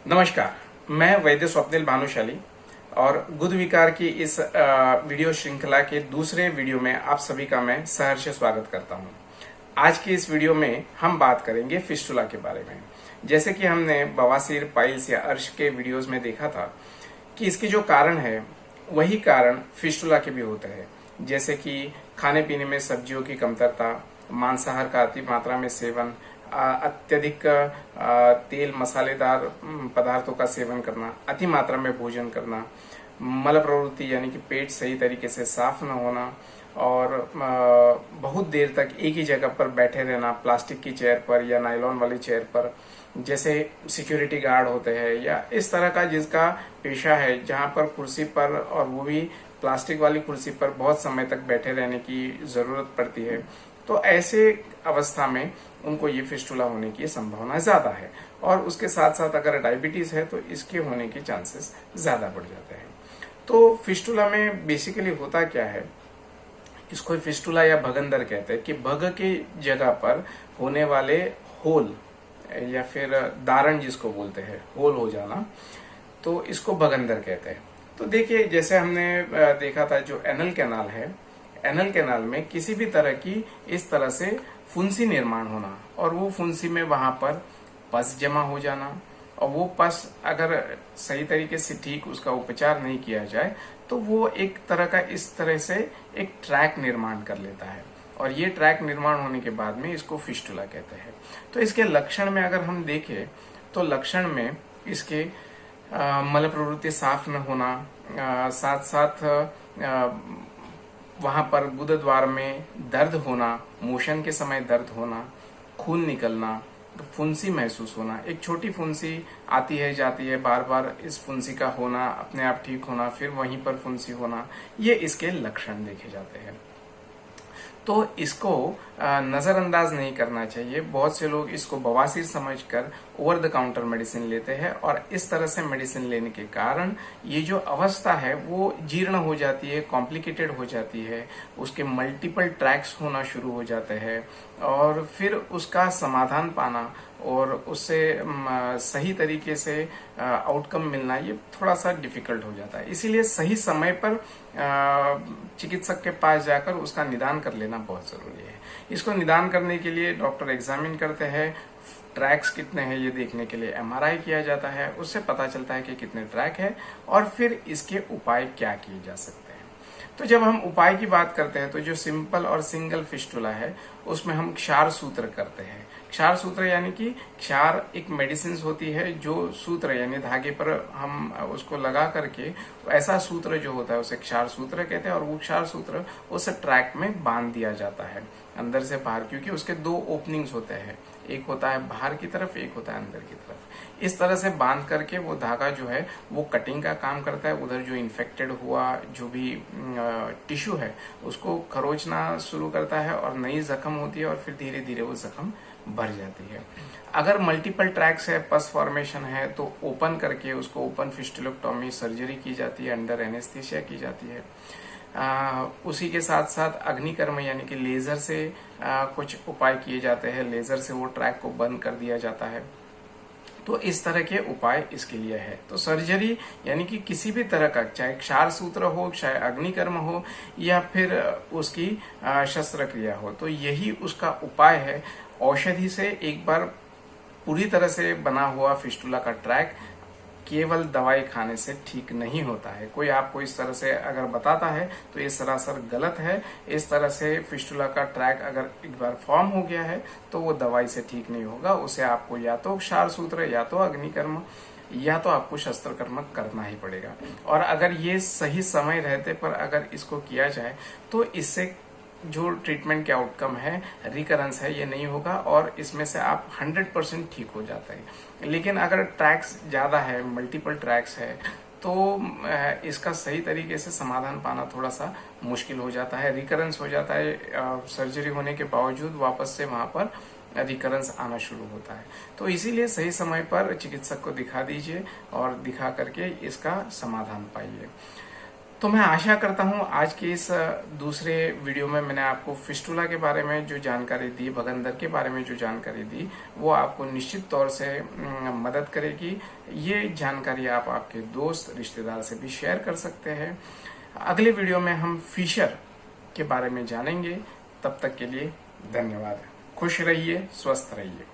नमस्कार, मैं वैद्य स्वप्निल भानुशाली और गुद विकार की इस वीडियो श्रृंखला के दूसरे वीडियो में आप सभी का मैं सहर्ष स्वागत करता हूं। आज की इस वीडियो में हम बात करेंगे फिस्टुला के बारे में। जैसे कि हमने बवासीर, पाइल्स या अर्श के वीडियोस में देखा था कि इसके जो कारण है वही कारण फिस्टुला के भी होते हैं। जैसे कि खाने पीने में सब्जियों की कमतरता, मांसाहार का अति मात्रा में सेवन, अत्यधिक तेल मसालेदार पदार्थों का सेवन करना, अति मात्रा में भोजन करना, मल प्रवृत्ति यानी कि पेट सही तरीके से साफ न होना और बहुत देर तक एक ही जगह पर बैठे रहना, प्लास्टिक की चेयर पर या नायलॉन वाली चेयर पर, जैसे सिक्योरिटी गार्ड होते हैं या इस तरह का जिसका पेशा है जहां पर कुर्सी पर और वो भी प्लास्टिक वाली कुर्सी पर बहुत समय तक बैठे रहने की जरूरत पड़ती है। तो ऐसे अवस्था में उनको ये फिस्टुला होने की संभावना ज्यादा है और उसके साथ साथ अगर डायबिटीज है तो इसके होने के चांसेस ज्यादा बढ़ जाते हैं। तो फिस्टुला में बेसिकली होता क्या है, इसको फिस्टुला या भगंदर कहते हैं कि भग के जगह पर होने वाले होल या फिर दारण जिसको बोलते हैं, होल हो जाना, तो इसको भगंदर कहते हैं। तो देखिए, जैसे हमने देखा था जो एनल कैनाल है, एनल कैनाल में किसी भी तरह की इस तरह से फुंसी निर्माण होना और वो फुंसी में वहां पर पस जमा हो जाना और वो पस अगर सही तरीके से ठीक उसका उपचार नहीं किया जाए तो वो एक तरह का इस तरह से एक ट्रैक निर्माण कर लेता है और ये ट्रैक निर्माण होने के बाद में इसको फिस्टुला कहते हैं। तो इसके लक्षण में अगर हम देखें तो लक्षण में इसके मल प्रवृत्ति साफ न होना, साथ साथ वहां पर गुद द्वार में दर्द होना, मोशन के समय दर्द होना, खून निकलना, फुंसी महसूस होना, एक छोटी फुंसी आती है जाती है, बार बार इस फुंसी का होना, अपने आप ठीक होना, फिर वहीं पर फुंसी होना, ये इसके लक्षण देखे जाते हैं। तो इसको नजरअंदाज नहीं करना चाहिए। बहुत से लोग इसको बवासीर समझकर ओवर द काउंटर मेडिसिन लेते हैं और इस तरह से मेडिसिन लेने के कारण ये जो अवस्था है वो जीर्ण हो जाती है, कॉम्प्लिकेटेड हो जाती है, उसके मल्टीपल ट्रैक्स होना शुरू हो जाते हैं और फिर उसका समाधान पाना और उससे सही तरीके से आउटकम मिलना ये थोड़ा सा डिफिकल्ट हो जाता है। इसीलिए सही समय पर चिकित्सक के पास जाकर उसका निदान कर लेना बहुत जरूरी है। इसको निदान करने के लिए डॉक्टर एग्जामिन करते हैं, ट्रैक्स कितने हैं ये देखने के लिए एमआरआई किया जाता है, उससे पता चलता है कि कितने ट्रैक है और फिर इसके उपाय क्या किए जा सकते हैं। तो जब हम उपाय की बात करते हैं तो जो सिंपल और सिंगल फिस्टुला है उसमें हम क्षार सूत्र करते हैं। क्षार सूत्र यानी कि क्षार एक मेडिसिन होती है जो सूत्र यानी धागे पर हम उसको लगा करके ऐसा सूत्र जो होता है उसे क्षार सूत्र कहते हैं और वो क्षार सूत्र उस ट्रैक में बांध दिया जाता है अंदर से बाहर, क्योंकि उसके दो ओपनिंग्स होते हैं, एक होता है बाहर की तरफ, एक होता है अंदर की तरफ। इस तरह से बांध करके वो धागा जो है वो कटिंग का काम करता है, उधर जो इन्फेक्टेड हुआ जो भी टिश्यू है उसको खरोचना शुरू करता है और नई जख्म होती है और फिर धीरे धीरे वो जख्म भर जाती है। अगर मल्टीपल ट्रैक्स है, पस फॉर्मेशन है, तो ओपन करके उसको ओपन फिस्टुलेक्टोमी सर्जरी की जाती है, अंडर एनेस्थीसिया की जाती है। उसी के साथ साथ अग्निकर्म यानी कि लेजर से कुछ उपाय किए जाते हैं, लेजर से वो ट्रैक को बंद कर दिया जाता है। तो इस तरह के उपाय इसके लिए है। तो सर्जरी यानी कि किसी भी तरह का, चाहे क्षार सूत्र हो, चाहे अग्निकर्म हो या फिर उसकी शस्त्रक्रिया हो, तो यही उसका उपाय है। औषधि से एक बार पूरी तरह से बना हुआ फिस्टुला का ट्रैक केवल दवाई खाने से ठीक नहीं होता है। कोई आपको इस तरह से अगर बताता है तो ये सरासर गलत है। इस तरह से फिस्टुला का ट्रैक अगर एक बार फॉर्म हो गया है तो वो दवाई से ठीक नहीं होगा। उसे आपको या तो क्षार सूत्र या तो अग्निकर्म या तो आपको शस्त्रकर्म करना ही पड़ेगा। और अगर ये सही समय रहते पर अगर इसको किया जाए तो इससे जो ट्रीटमेंट के आउटकम है, रिकरेंस है, ये नहीं होगा और इसमें से आप 100% ठीक हो जाते हैं। लेकिन अगर ट्रैक्स ज्यादा है, मल्टीपल ट्रैक्स है, तो इसका सही तरीके से समाधान पाना थोड़ा सा मुश्किल हो जाता है, रिकरेंस हो जाता है। सर्जरी होने के बावजूद वापस से वहां पर रिकरेंस आना शुरू होता है। तो इसीलिए सही समय पर चिकित्सक को दिखा दीजिए और दिखा करके इसका समाधान पाइए। तो मैं आशा करता हूं आज के इस दूसरे वीडियो में मैंने आपको फिस्टुला के बारे में जो जानकारी दी, भगंदर के बारे में जो जानकारी दी, वो आपको निश्चित तौर से मदद करेगी। ये जानकारी आप आपके दोस्त रिश्तेदार से भी शेयर कर सकते हैं। अगले वीडियो में हम फिशर के बारे में जानेंगे। तब तक के लिए धन्यवाद। खुश रहिए, स्वस्थ रहिए।